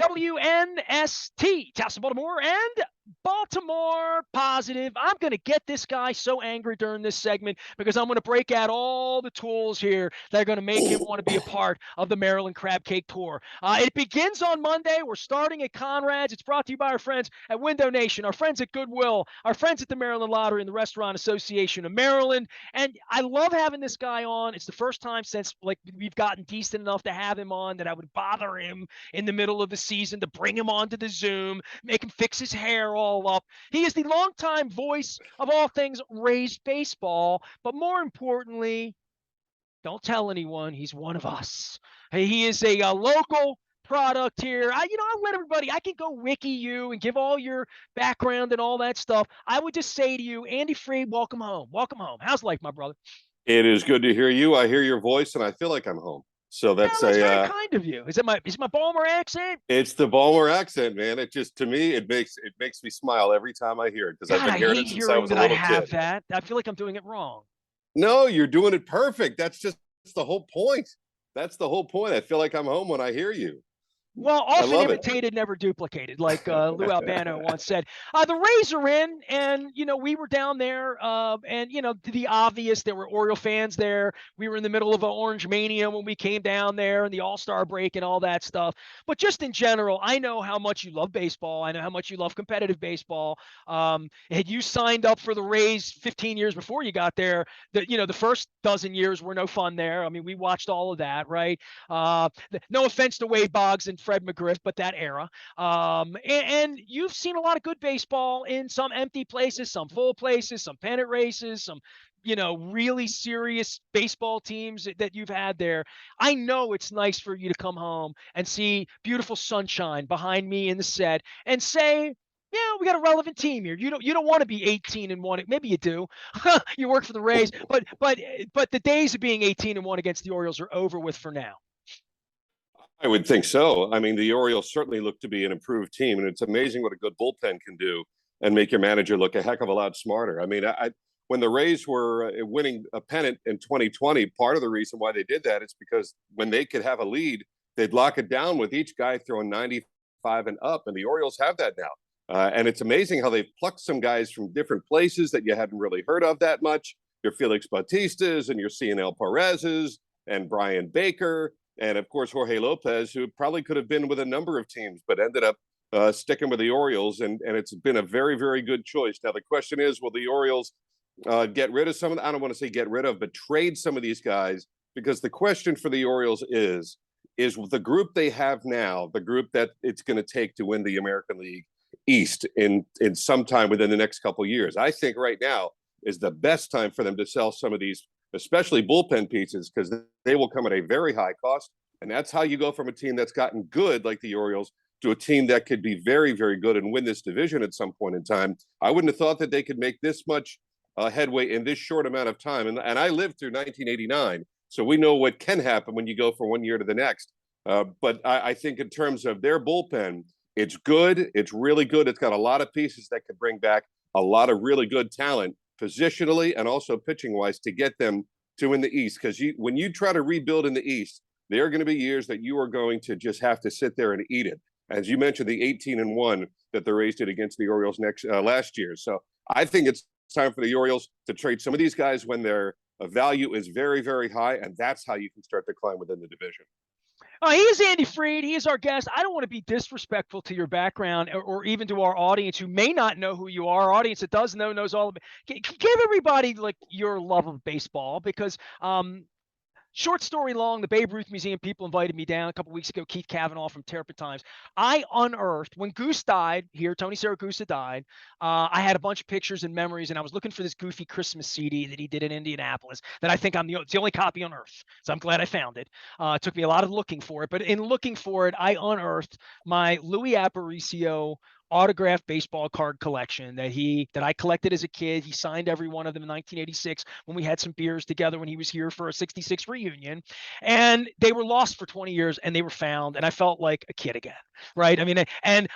WNST, Thompson, Baltimore, and Baltimore positive. I'm going to get this guy so angry during this segment because I'm going to break out all the tools here that are going to make him want to be a part of the Maryland Crab Cake Tour. It begins on Monday. We're starting at Conrad's. It's brought to you by our friends at Window Nation, our friends at Goodwill, our friends at the Maryland Lottery and the Restaurant Association of Maryland. And I love having this guy on. It's the first time since we've gotten decent enough to have him on that I would bother him in the middle of the season to bring him onto the Zoom, make him fix his hair all up. He is the longtime voice of all things Rays baseball, but more importantly, don't tell anyone, he's one of us. He is a local product here. I'll let everybody, I can go wiki you and give all your background and all that stuff. I would just say to you, Andy Freed, welcome home. Welcome home. How's life, my brother? It is good to hear you. I hear your voice and I feel like I'm home. So that's very kind of you. Is it my Baltimore accent? It's the Baltimore accent, man. It just, to me, it makes me smile every time I hear it because I've been hearing it since I was a little kid. That. I feel like I'm doing it wrong. No, you're doing it perfect. That's the whole point. That's the whole point. I feel like I'm home when I hear you. Well, often imitated, never duplicated, like Lou Albano once said. The Rays are in, and, we were down there, and, the obvious, there were Oriole fans there. We were in the middle of an Orange Mania when we came down there and the All-Star break and all that stuff. But just in general, I know how much you love baseball. I know how much you love competitive baseball. Had you signed up for the Rays 15 years before you got there, the first dozen years were no fun there. I mean, we watched all of that, right? No offense to Wade Boggs and Fred McGriff, but that era. And you've seen a lot of good baseball in some empty places, some full places, some pennant races, some, really serious baseball teams that you've had there. I know it's nice for you to come home and see beautiful sunshine behind me in the set and say, yeah, we got a relevant team here. You don't want to be 18-1. Maybe you do. You work for the Rays, but the days of being 18-1 against the Orioles are over with for now. I would think so. I mean, the Orioles certainly look to be an improved team, and it's amazing what a good bullpen can do and make your manager look a heck of a lot smarter. I mean, when the Rays were winning a pennant in 2020, part of the reason why they did that is because when they could have a lead, they'd lock it down with each guy throwing 95 and up, and the Orioles have that now. And it's amazing how they've plucked some guys from different places that you hadn't really heard of that much. Your Felix Bautistas and your CNL Perez's and Brian Baker. And, of course, Jorge Lopez, who probably could have been with a number of teams, but ended up sticking with the Orioles. And it's been a very, very good choice. Now, the question is, will the Orioles get rid of some of them? I don't want to say get rid of, but trade some of these guys. Because the question for the Orioles is the group they have now, the group that it's going to take to win the American League East in some time within the next couple of years. I think right now is the best time for them to sell some of these, especially bullpen pieces, because they will come at a very high cost. And that's how you go from a team that's gotten good, like the Orioles, to a team that could be very, very good and win this division at some point in time. I wouldn't have thought that they could make this much headway in this short amount of time. And I lived through 1989, so we know what can happen when you go from one year to the next. But I think in terms of their bullpen, it's good. It's really good. It's got a lot of pieces that could bring back a lot of really good talent positionally and also pitching wise to get them to win the East. Because when you try to rebuild in the East, there are going to be years that you are going to just have to sit there and eat it. As you mentioned, the 18-1 that the Rays did against the Orioles last year. So I think it's time for the Orioles to trade some of these guys when their value is very, very high. And that's how you can start to climb within the division. He is Andy Freed. He is our guest. I don't want to be disrespectful to your background or even to our audience who may not know who you are. Our audience that does know knows all of it. Give everybody like your love of baseball because short story long, the Babe Ruth Museum people invited me down a couple weeks ago, Keith Cavanaugh from Terrapin Times. I unearthed, when Goose died here, Tony Saragusa died, I had a bunch of pictures and memories, and I was looking for this goofy Christmas CD that he did in Indianapolis that I think it's the only copy on earth. So I'm glad I found it. It took me a lot of looking for it, but in looking for it, I unearthed my Louis Aparicio autographed baseball card collection that I collected as a kid. He signed every one of them in 1986 when we had some beers together when he was here for a 66 reunion. And they were lost for 20 years and they were found. And I felt like a kid again. Right. I mean, and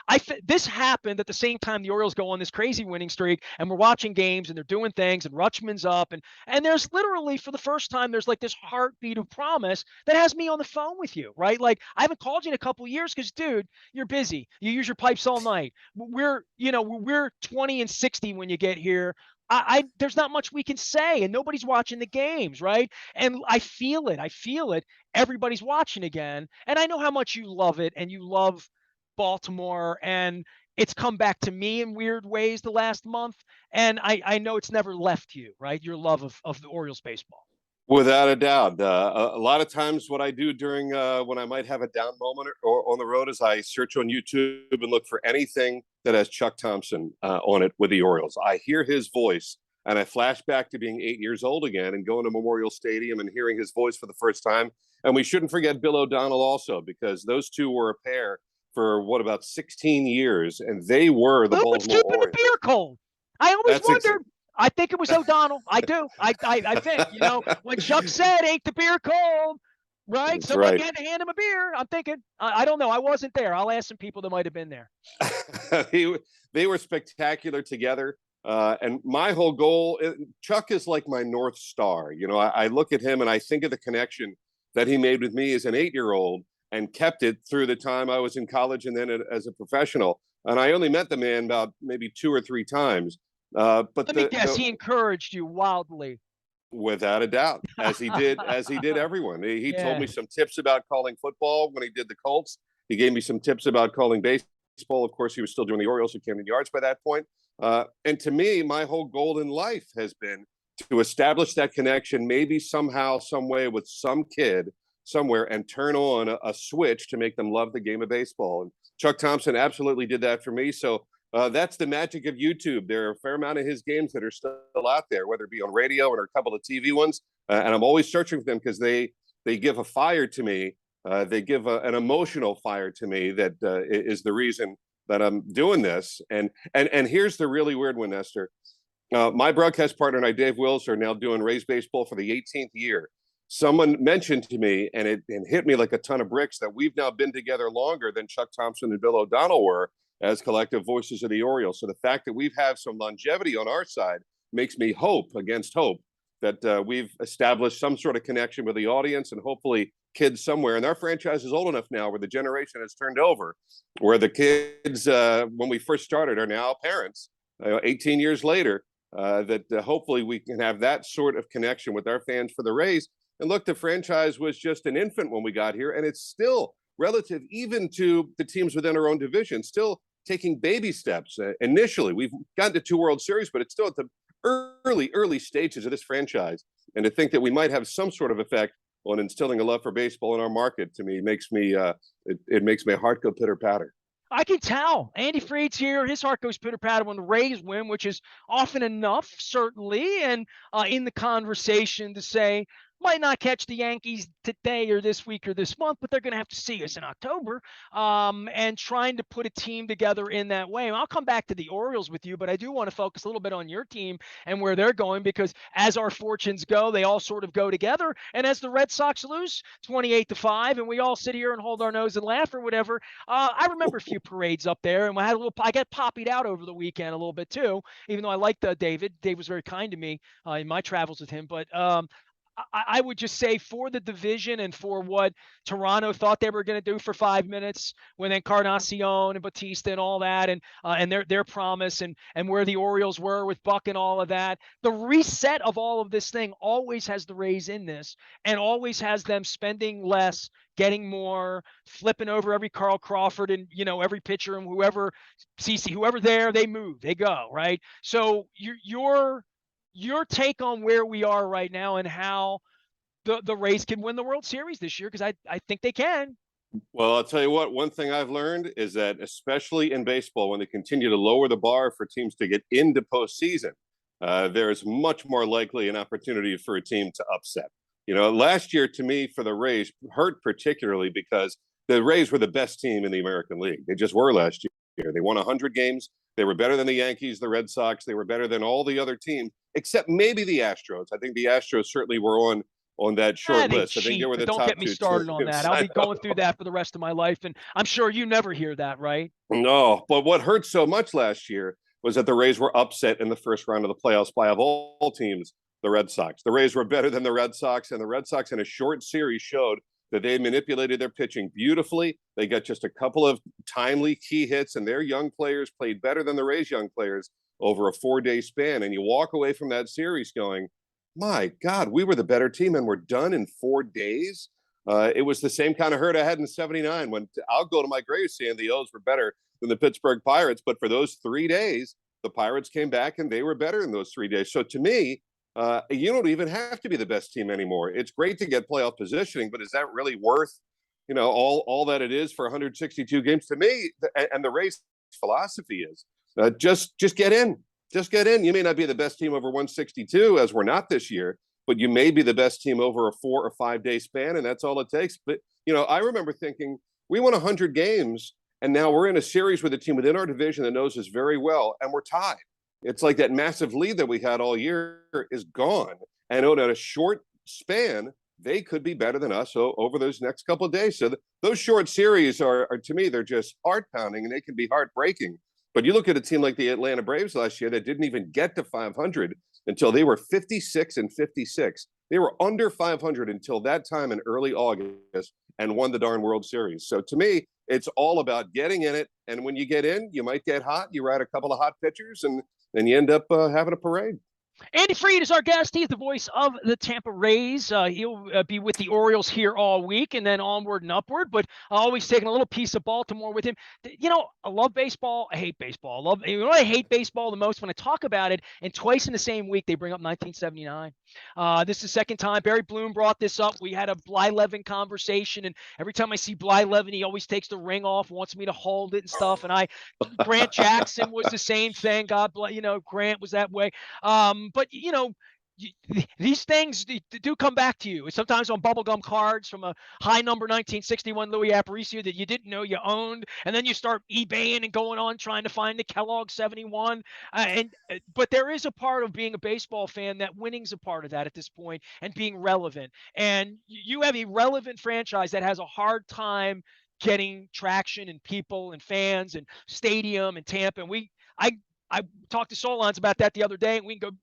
this happened at the same time the Orioles go on this crazy winning streak and we're watching games and they're doing things and Rutschman's up. And there's literally for the first time, there's like this heartbeat of promise that has me on the phone with you. Right. Like I haven't called you in a couple of years because, dude, you're busy. You use your pipes all night. We're 20 and 60 when you get here. There's not much we can say and nobody's watching the games, right? And I feel it. Everybody's watching again. And I know how much you love it and you love Baltimore, and it's come back to me in weird ways the last month. And I know it's never left you, right? Your love of the Orioles baseball. Without a doubt. A lot of times what I do during when I might have a down moment or on the road is I search on YouTube and look for anything that has Chuck Thompson on it with the Orioles. I hear his voice and I flash back to being 8 years old again and going to Memorial Stadium and hearing his voice for the first time. And we shouldn't forget Bill O'Donnell also, because those two were a pair for about 16 years, and they were the Baltimore keeping Orioles. The beer cold. I always wondered. I think it was O'Donnell. I do. I think, when Chuck said, "Ain't the beer cold?" Right? That's Somebody right. had to hand him a beer. I'm thinking, I don't know. I wasn't there. I'll ask some people that might have been there. They were spectacular together. And my whole goal, Chuck is like my North Star. I look at him and I think of the connection that he made with me as an 8-year-old and kept it through the time I was in college and then as a professional. And I only met the man about maybe 2 or 3 times. But let me guess, he encouraged you wildly. Without a doubt, as he did everyone. He told me some tips about calling football when he did the Colts. He gave me some tips about calling baseball. Of course, he was still doing the Orioles at Camden Yards by that point. And to me, my whole goal in life has been to establish that connection, maybe somehow, some way, with some kid somewhere, and turn on a switch to make them love the game of baseball. And Chuck Thompson absolutely did that for me. So that's the magic of YouTube. There are a fair amount of his games that are still out there, whether it be on radio or a couple of TV ones. And I'm always searching for them because they give a fire to me. They give an emotional fire to me that is the reason that I'm doing this. And here's the really weird one, Nestor. My broadcast partner and I, Dave Wills, are now doing Rays baseball for the 18th year. Someone mentioned to me, and it hit me like a ton of bricks, that we've now been together longer than Chuck Thompson and Bill O'Donnell were as collective voices of the Orioles. So the fact that we've had some longevity on our side makes me hope against hope that we've established some sort of connection with the audience and hopefully kids somewhere. And our franchise is old enough now where the generation has turned over, where the kids, when we first started, are now parents 18 years later, that hopefully we can have that sort of connection with our fans for the Rays. And look, the franchise was just an infant when we got here, and it's still relative even to the teams within our own division, still taking baby steps. Initially, we've gotten to 2 World Series, but it's still at the early stages of this franchise. And to think that we might have some sort of effect on instilling a love for baseball in our market, to me, makes me it makes my heart go pitter patter. I can tell. Andy Fried's here. His heart goes pitter patter when the Rays win, which is often enough, certainly, and in the conversation to say, might not catch the Yankees today or this week or this month, but they're going to have to see us in October. And trying to put a team together in that way. And I'll come back to the Orioles with you, but I do want to focus a little bit on your team and where they're going, because as our fortunes go, they all sort of go together. And as the Red Sox lose 28-5, and we all sit here and hold our nose and laugh or whatever, I remember a few parades up there, and I got poppied out over the weekend a little bit too, even though I liked David. Dave was very kind to me in my travels with him, but I would just say, for the division and for what Toronto thought they were going to do for 5 minutes when Encarnacion and Batista and all that, and their promise, and where the Orioles were with Buck and all of that, the reset of all of this thing always has the Rays in this, and always has them spending less, getting more, flipping over every Carl Crawford and every pitcher and whoever there, they move, they go, right? So your take on where we are right now and how the Rays can win the World Series this year, because I think they can. Well, I'll tell you what, one thing I've learned is that, especially in baseball, when they continue to lower the bar for teams to get into postseason, there is much more likely an opportunity for a team to upset. Last year, to me, for the Rays, hurt particularly because the Rays were the best team in the American League. They just were last year. year. They won 100 games. They were better than the Yankees, the Red Sox. They were better than all the other teams, except maybe the Astros. I think the Astros certainly were on that short They list. I think they cheat, were but the don't top get me two started on teams. that. I'll be going through that for the rest of my life, and I'm sure you never hear that, right? No, but what hurt so much last year was that the Rays were upset in the first round of the playoffs by, of all teams, the Red Sox. The Rays were better than the Red Sox, and the Red Sox in a short series showed that they manipulated their pitching beautifully. They got just a couple of timely key hits, and their young players played better than the Rays' young players over a 4-day span. And you walk away from that series going, my God, we were the better team, and we're done in 4 days. It was the same kind of hurt I had in '79 when I'll go to my grave saying the O's were better than the Pittsburgh Pirates. But for those 3 days, the Pirates came back and they were better in those 3 days. So to me, you don't even have to be the best team anymore. It's great to get playoff positioning, but is that really worth, all that it is for 162 games? To me, and the Rays philosophy is just get in. Just get in. You may not be the best team over 162, as we're not this year, but you may be the best team over a 4 or 5 day span, and that's all it takes. But, I remember thinking, we won 100 games, and now we're in a series with a team within our division that knows us very well, and we're tied. It's like that massive lead that we had all year is gone. And in a short span, they could be better than us over those next couple of days. So those short series are, to me, they're just heart-pounding, and they can be heartbreaking. But you look at a team like the Atlanta Braves last year that didn't even get to 500 until they were 56-56. They were under 500 until that time in early August and won the darn World Series. So to me, it's all about getting in it. And when you get in, you might get hot. You ride a couple of hot pitchers, and then you end up having a parade. Andy Freed is our guest. He's the voice of the Tampa Rays. He'll be with the Orioles here all week and then onward and upward, but always taking a little piece of Baltimore with him. I love baseball. I hate baseball. I hate baseball the most when I talk about it, and twice in the same week they bring up 1979. This is the second time. Barry Bloom brought this up. We had a Blyleven conversation, and every time I see Blyleven, he always takes the ring off, wants me to hold it and stuff. And Grant Jackson was the same thing. God bless, Grant was that way. But these things do come back to you. Sometimes on bubblegum cards from a high number 1961 Louis Aparicio that you didn't know you owned, and then you start eBaying and going on trying to find the Kellogg 71. But there is a part of being a baseball fan that winning's a part of that at this point, and being relevant. And you have a relevant franchise that has a hard time getting traction and people and fans and stadium and Tampa. And I talked to Solons about that the other day, and we can go.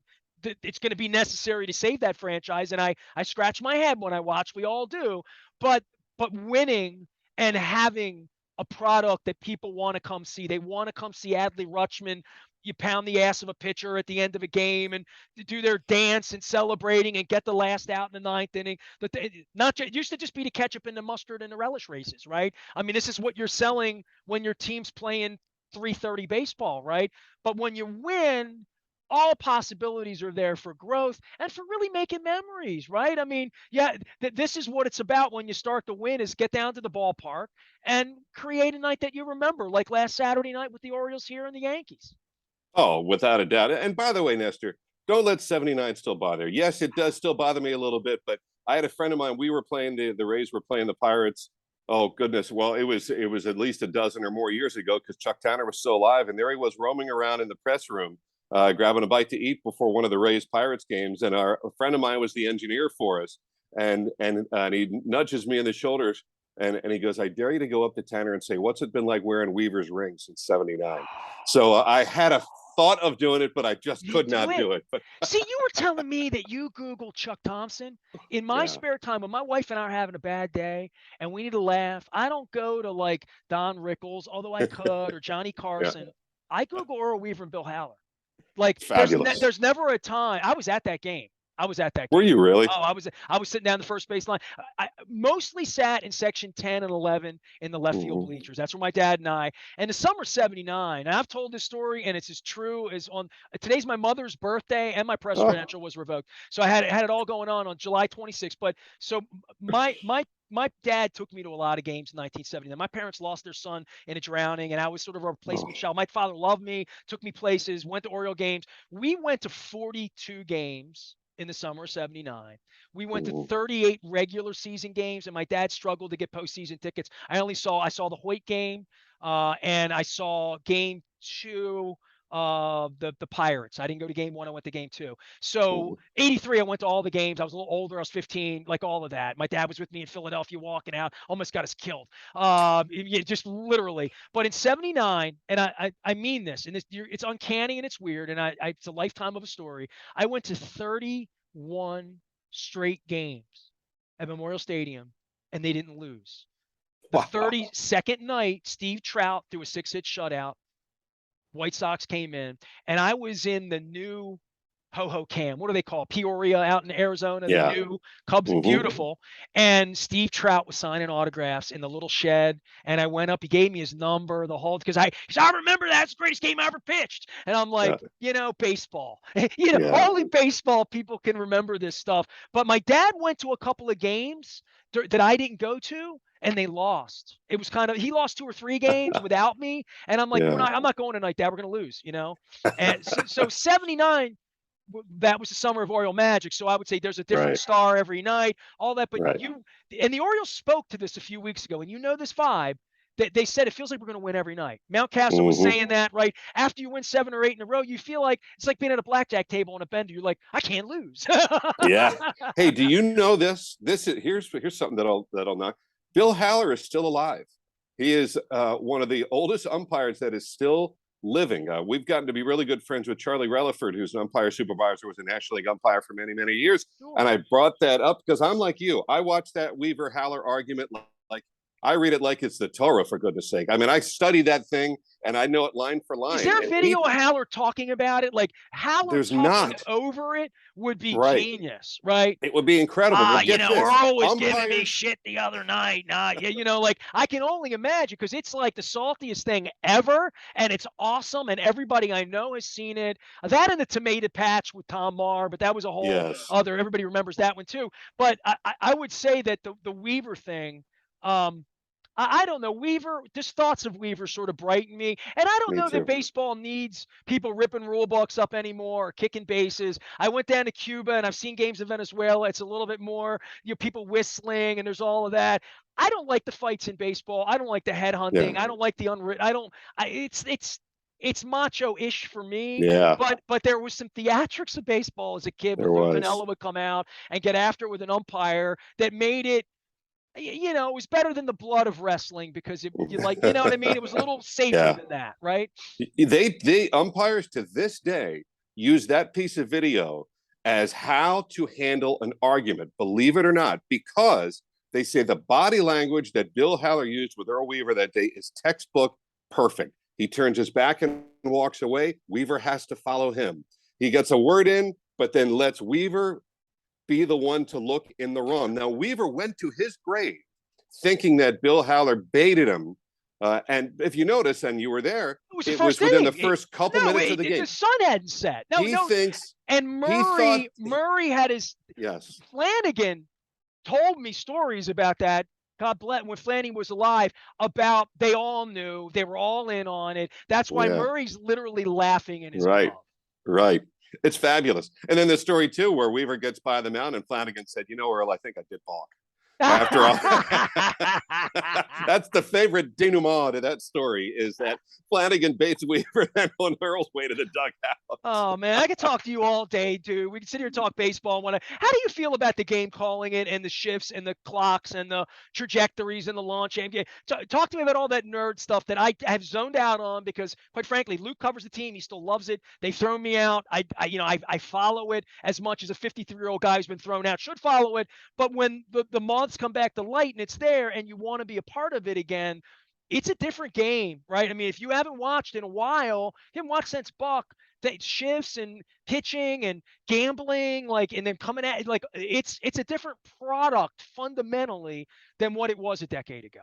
It's going to be necessary to save that franchise. And I scratch my head when I watch. We all do. But winning and having a product that people want to come see. They want to come see Adley Rutschman. You pound the ass of a pitcher at the end of a game and do their dance and celebrating and get the last out in the ninth inning. But it used to just be the ketchup and the mustard and the relish races, right? I mean, this is what you're selling when your team's playing 3:30 baseball, right? But when you win, all possibilities are there for growth and for really making memories, right? I mean, this is what it's about when you start to win, is get down to the ballpark and create a night that you remember, like last Saturday night with the Orioles here and the Yankees. Oh, without a doubt. And by the way, Nestor, don't let 79 still bother. Yes, it does still bother me a little bit, but I had a friend of mine, we were playing, the Rays were playing the Pirates. Oh, goodness. Well, it was at least a dozen or more years ago, because Chuck Tanner was still alive, and there he was roaming around in the press room, grabbing a bite to eat before one of the Rays Pirates games. And a friend of mine was the engineer for us. And he nudges me in the shoulders, and he goes, I dare you to go up to Tanner and say, what's it been like wearing Weaver's ring since '79? So I had a thought of doing it, but I just could not do it. But see, you were telling me that you Googled Chuck Thompson. In my spare time, when my wife and I are having a bad day and we need to laugh, I don't go to like Don Rickles, although I could, or Johnny Carson. I Google Earl Weaver and Bill Haller. Like, there's never a time. I was at that game. Were you really? Oh, I was sitting down the first baseline. I mostly sat in section 10 and 11 in the left field bleachers. That's where my dad and I. And the summer '79. And I've told this story, and it's as true as on today's my mother's birthday, and my press credential was revoked. So I had it all going on July 26th. But so my dad took me to a lot of games in 1979. My parents lost their son in a drowning, and I was sort of a replacement child. My father loved me, took me places, went to Oriole games. We went to 42 games in the summer of '79. We went to 38 regular season games, and my dad struggled to get postseason tickets. I saw the Hoyt game. and I saw game 2 of the Pirates. I didn't go to game 1. I went to game 2. So 83, I went to all the games. I was a little older. I was 15, like all of that. My dad was with me in Philadelphia walking out, almost got us killed. Just literally. But in 79, and I mean this, and it's uncanny and it's weird, and it's a lifetime of a story. I went to 31 straight games at Memorial Stadium, and they didn't lose. The 32nd night, Steve Trout threw a 6-hit shutout. White Sox came in, and I was in the new Ho-Ho-Cam. What do they call it? Peoria out in Arizona, the new Cubs, beautiful. And Steve Trout was signing autographs in the little shed, and I went up. He gave me his number, the whole, because I remember that's the greatest game I ever pitched. And I'm like, baseball. Only baseball people can remember this stuff. But my dad went to a couple of games that I didn't go to, and they lost. It was he lost 2 or 3 games without me. And I'm like, I'm not going tonight, Dad. We're going to lose, And so 79, that was the summer of Oriole Magic. So I would say there's a different star every night, all that. But and the Orioles spoke to this a few weeks ago, and this vibe. They said it feels like we're going to win every night. Mountcastle was saying that, right? After you win 7 or 8 in a row, you feel like it's like being at a blackjack table on a bender. You're like, I can't lose. Hey, do you know this? Here's something that'll knock. Bill Haller is still alive. He is one of the oldest umpires that is still living. We've gotten to be really good friends with Charlie Relaford, who's an umpire supervisor, was a National League umpire for many, many years. Sure. And I brought that up because I'm like you. I watched that Weaver-Haller argument like I read it like it's the Torah, for goodness sake. I mean, I study that thing, and I know it line for line. Is there a video of Haller talking about it? Like, Haller talking over it would be genius, right? It would be incredible. Earl was giving me shit the other night. Like, I can only imagine, because it's like the saltiest thing ever, and it's awesome, and everybody I know has seen it. That and the tomato patch with Tom Marr, but that was a whole other, everybody remembers that one too. But I would say that the Weaver thing, I don't know. Weaver, just thoughts of Weaver sort of brighten me. And I don't know that baseball needs people ripping rule books up anymore or kicking bases. I went down to Cuba, and I've seen games in Venezuela. It's a little bit more, people whistling, and there's all of that. I don't like the fights in baseball. I don't like the headhunting. I don't like the unwritten. It's macho-ish for me. But there was some theatrics of baseball as a kid. Lou Piniella would come out and get after it with an umpire that made it, it was better than the blood of wrestling, because it, what I mean? It was a little safer than that, right? They umpires to this day use that piece of video as how to handle an argument, believe it or not, because they say the body language that Bill Haller used with Earl Weaver that day is textbook perfect. He turns his back and walks away. Weaver has to follow him. He gets a word in, but then lets Weaver be the one to look in the wrong. Now, Weaver went to his grave thinking that Bill Haller baited him. And if you notice, and you were there, it was within the first couple minutes of the game. The sun hadn't set. And Murray had his. Yes. Flanagan told me stories about that. God bless, when Flanagan was alive, about they all knew, they were all in on it. That's why Murray's literally laughing in his glove. Right. It's fabulous. And then the story too, where Weaver gets by the mound and Flanagan said, Earl, I think I did balk. After all, that's the favorite denouement to that story, is that Flanagan baits Weaver and on Earl's way to the dugout. Oh man, I could talk to you all day, dude. We can sit here and talk baseball. How do you feel about the game calling it, and the shifts and the clocks and the trajectories and the launch? Talk to me about all that nerd stuff that I have zoned out on, because quite frankly, Luke covers the team. He still loves it. They've thrown me out. I follow it as much as a 53-year-old guy who's been thrown out should follow it. But when the moths come back to light and it's there and you want to be a part of it again, it's a different game, right? I mean, if you haven't watched in a while, you haven't watched since Buck, the shifts and pitching and gambling, and then coming at it, it's a different product fundamentally than what it was a decade ago.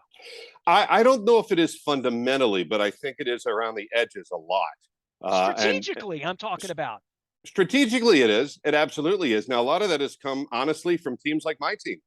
I don't know if it is fundamentally, but I think it is around the edges a lot. Strategically, I'm talking about. Strategically, it is. It absolutely is. Now, a lot of that has come, honestly, from teams like my team,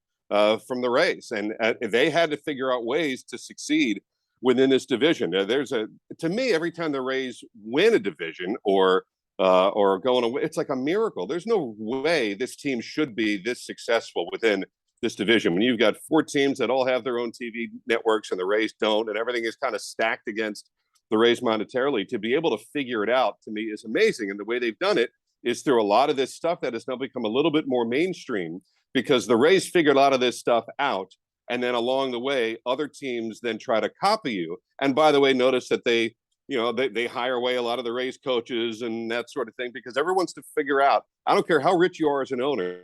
from the Rays, and they had to figure out ways to succeed within this division. To me, every time the Rays win a division or go on it's like a miracle. There's no way this team should be this successful within this division. When you've got 4 teams that all have their own TV networks and the Rays don't, and everything is kind of stacked against the Rays monetarily, to be able to figure it out, to me, is amazing. And the way they've done it is through a lot of this stuff that has now become a little bit more mainstream, because the Rays figured a lot of this stuff out. And then along the way, other teams then try to copy you. And by the way, notice that they hire away a lot of the Rays coaches and that sort of thing, because everyone wants to figure out, I don't care how rich you are as an owner,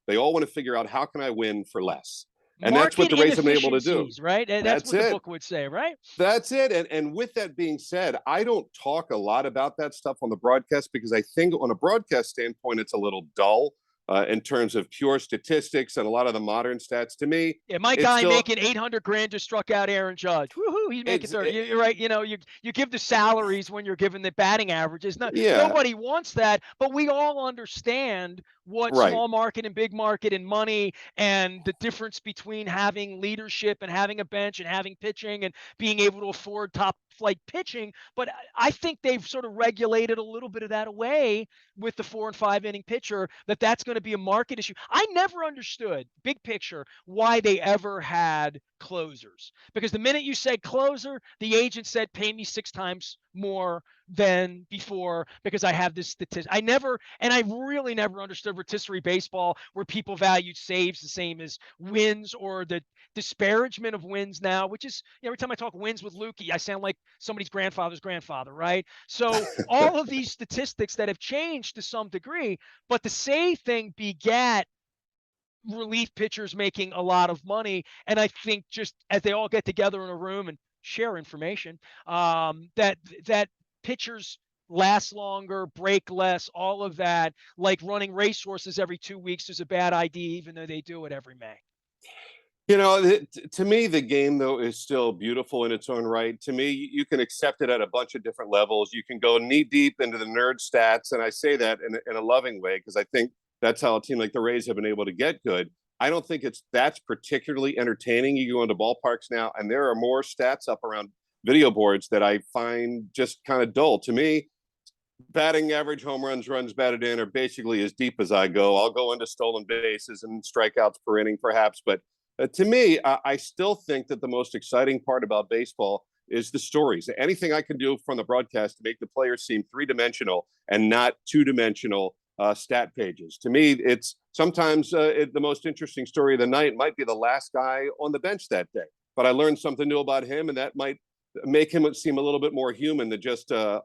they all want to figure out, how can I win for less? And that's what the Rays have been able to do. Right? That's what the book would say, right? That's it. And with that being said, I don't talk a lot about that stuff on the broadcast, because I think on a broadcast standpoint, it's a little dull. In terms of pure statistics and a lot of the modern stats, to me. Yeah, my guy making $800,000 just struck out Aaron Judge. Woohoo! He's making 30. You're right. You give the salaries when you're giving the batting averages. Nobody wants that, but we all understand what small market and big market and money and the difference between having leadership and having a bench and having pitching and being able to afford top flight pitching. But I think they've sort of regulated a little bit of that away with the 4 and 5 inning pitcher, that's going to be a market issue. I never understood, big picture, why they ever had closers, because the minute you said closer, the agent said, pay me 6 times more than before because I have this statistic. I really never understood rotisserie baseball, where people valued saves the same as wins, or the disparagement of wins now, which is, every time I talk wins with Lukey, I sound like somebody's grandfather's grandfather, right? So all of these statistics that have changed to some degree, but the save thing begat relief pitchers making a lot of money. And I think just as they all get together in a room and share information, that pitchers last longer, break less, all of that, like running racehorses every 2 weeks is a bad idea, even though they do it every May. To me, the game, though, is still beautiful in its own right. To me, you can accept it at a bunch of different levels. You can go knee deep into the nerd stats. And I say that in a loving way, because I think that's how a team like the Rays have been able to get good. I don't think that's particularly entertaining. You go into ballparks now, and there are more stats up around video boards that I find just kind of dull. To me, batting average, home runs, runs batted in are basically as deep as I go. I'll go into stolen bases and strikeouts per inning, perhaps. But to me, I still think that the most exciting part about baseball is the stories. Anything I can do from the broadcast to make the players seem 3-dimensional and not 2-dimensional stat pages. To me, it's sometimes the most interesting story of the night might be the last guy on the bench that day. But I learned something new about him, and that might make him seem a little bit more human than just an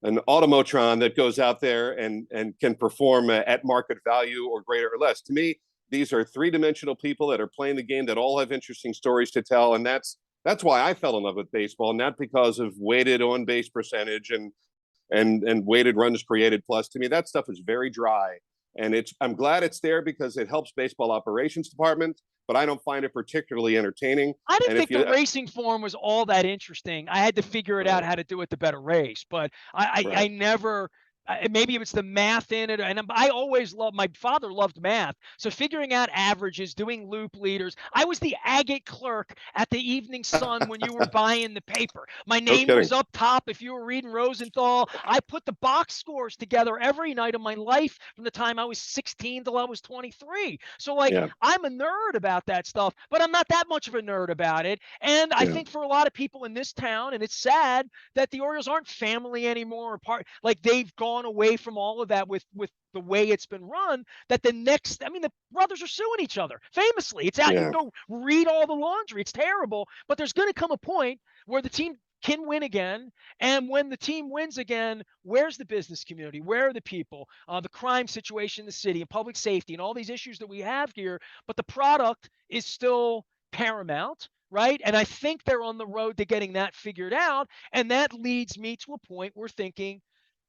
automatron that goes out there and can perform at market value or greater or less. To me, these are 3-dimensional people that are playing the game that all have interesting stories to tell. And that's why I fell in love with baseball, not because of weighted on base percentage and weighted runs created plus. To me, that stuff is very dry. And I'm glad it's there because it helps baseball operations department, but I don't find it particularly entertaining. I didn't think the racing form was all that interesting. I had to figure it out how to do it the better race, but I never. Maybe it's the math in it. And I always my father loved math. So figuring out averages, doing loop leaders. I was the agate clerk at the Evening Sun when you were buying the paper. My name was up top if you were reading Rosenthal. I put the box scores together every night of my life from the time I was 16 till I was 23. So I'm a nerd about that stuff, but I'm not that much of a nerd about it. And I think for a lot of people in this town, and it's sad that the Orioles aren't family anymore, or part, like they've gone away from all of that with the way it's been run, that the brothers are suing each other famously. It's out. You can go read all the laundry. It's terrible, but there's going to come a point where the team can win again. And when the team wins again, where's the business community? Where are the people? The crime situation in the city and public safety and all these issues that we have here, but the product is still paramount. Right. And I think they're on the road to getting that figured out. And that leads me to a point where thinking,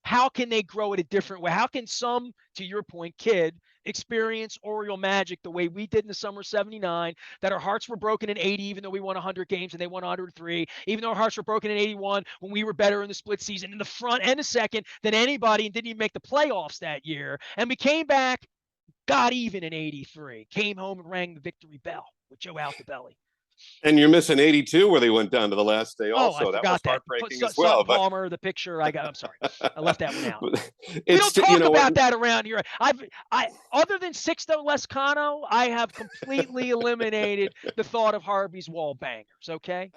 how can they grow it a different way? How can some, to your point, kid, experience Oriole magic the way we did in the summer of 79, that our hearts were broken in 80, even though we won 100 games and they won 103, even though our hearts were broken in 81 when we were better in the split season in the front and the second than anybody and didn't even make the playoffs that year. And we came back, got even in 83, came home and rang the victory bell with Joe Altobelli. And you're missing 82 where they went down to the last day also. Oh, I forgot that was heartbreaking as Sutton well. Palmer, the picture I'm sorry. I left that one out. We don't talk about that around here. Other than Sixto Lescano, I have completely eliminated the thought of Harvey's wall bangers. Okay.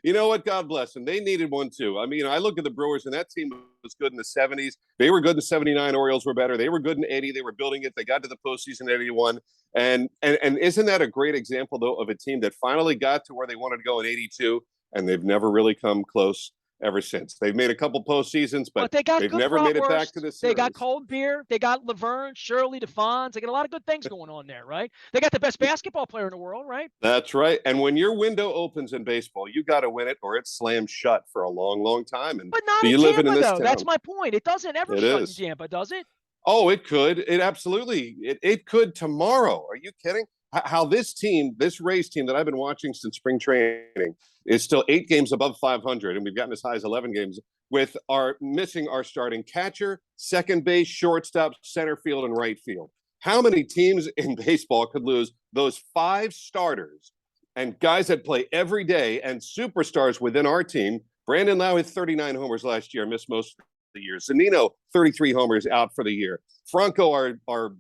You know what? God bless them. They needed one too. I mean, I look at the Brewers, and that team was good in the 70s. They were good in 79. Orioles were better. They were good in 80. They were building it. They got to the postseason in 81. And isn't that a great example, though, of a team that finally got to where they wanted to go in 82, and they've never really come close ever since. They've made a couple postseasons, but they've never made it back to the series. They got Cold Beer. They got Laverne, Shirley, DeFons. They got a lot of good things going on there, right? They got the best basketball player in the world, right? That's right. And when your window opens in baseball, you got to win it, or it's slammed shut for a long, long time. But not in Tampa, though. That's my point. It doesn't ever shut in Tampa, does it? Oh, it could. It absolutely. It could tomorrow. Are you kidding? How this team, this Rays team that I've been watching since spring training, is still 8 games above 500, and we've gotten as high as 11 games with missing our starting catcher, second base, shortstop, center field, and right field. How many teams in baseball could lose those 5 starters and guys that play every day and superstars within our team? Brandon Lau had 39 homers last year, missed most of the year. Zunino, 33 homers, out for the year. Franco, our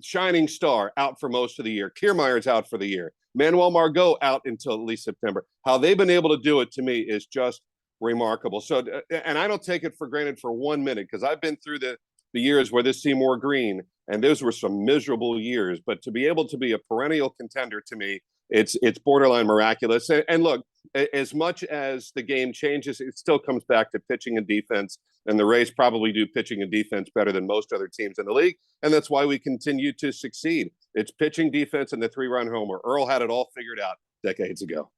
shining star, out for most of the year. Kiermaier's out for the year. Manuel Margot out until at least September. How they've been able to do it, to me, is just remarkable. So, and I don't take it for granted for 1 minute, because I've been through the years where this team wore green, and those were some miserable years. But to be able to be a perennial contender, to me, it's borderline miraculous. And look, as much as the game changes, it still comes back to pitching and defense. And the Rays probably do pitching and defense better than most other teams in the league. And that's why we continue to succeed. It's pitching, defense, and the 3-run homer. Earl had it all figured out decades ago.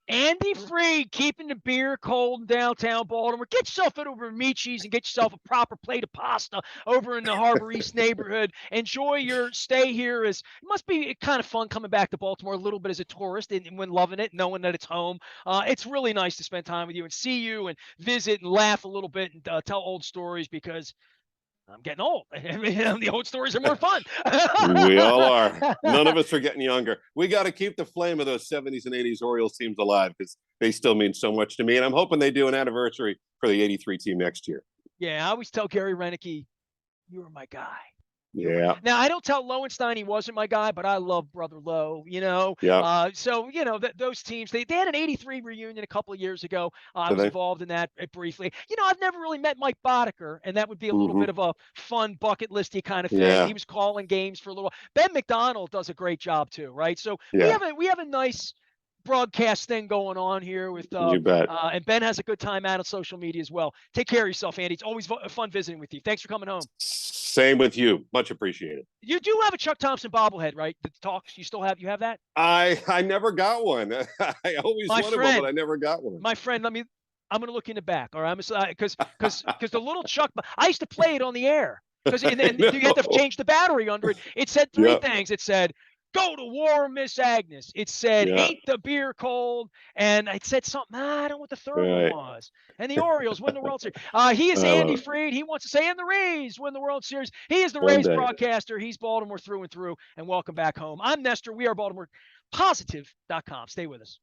Andy Freed keeping the beer cold in downtown Baltimore. Get yourself over to Michi's and get yourself a proper plate of pasta over in the Harbor East neighborhood. Enjoy your stay here. It must be kind of fun coming back to Baltimore a little bit as a tourist, and when loving it, knowing that it's home. It's really nice to spend time with you and see you and visit and laugh a little bit and tell old stories, because I'm getting old. I mean, the old stories are more fun. We all are. None of us are getting younger. We got to keep the flame of those 70s and 80s Orioles teams alive, because they still mean so much to me. And I'm hoping they do an anniversary for the 83 team next year. Yeah, I always tell Gary Renicky, you were my guy. Yeah. Now, I don't tell Lowenstein he wasn't my guy, but I love Brother Lowe, Yeah. So, those teams, they had an 83 reunion a couple of years ago. I was involved in that briefly. I've never really met Mike Boddicker, and that would be a little bit of a fun bucket listy kind of thing. Yeah. He was calling games for a little while. Ben McDonald does a great job too, right? So we have a nice broadcast thing going on here with you bet. And Ben has a good time out on social media as well. Take care of yourself, Andy. It's always fun visiting with you. Thanks for coming home. Same with you. Much appreciated. You do have a Chuck Thompson bobblehead, right? The talks. You have that? I never got one. I always wanted one, but I never got one. My friend, I'm going to look in the back. All right, because the little Chuck. I used to play it on the air, because and you had to change the battery under it. It said 3 things. It said, "Go to war, Miss Agnes." It said, "Ain't the beer cold?" And it said something. I don't know what the third one was. And the Orioles win the World Series. He is Andy Freed. He wants to say, and the Rays win the World Series. He is the Rays broadcaster. He's Baltimore through and through. And welcome back home. I'm Nestor. We are BaltimorePositive.com. Stay with us.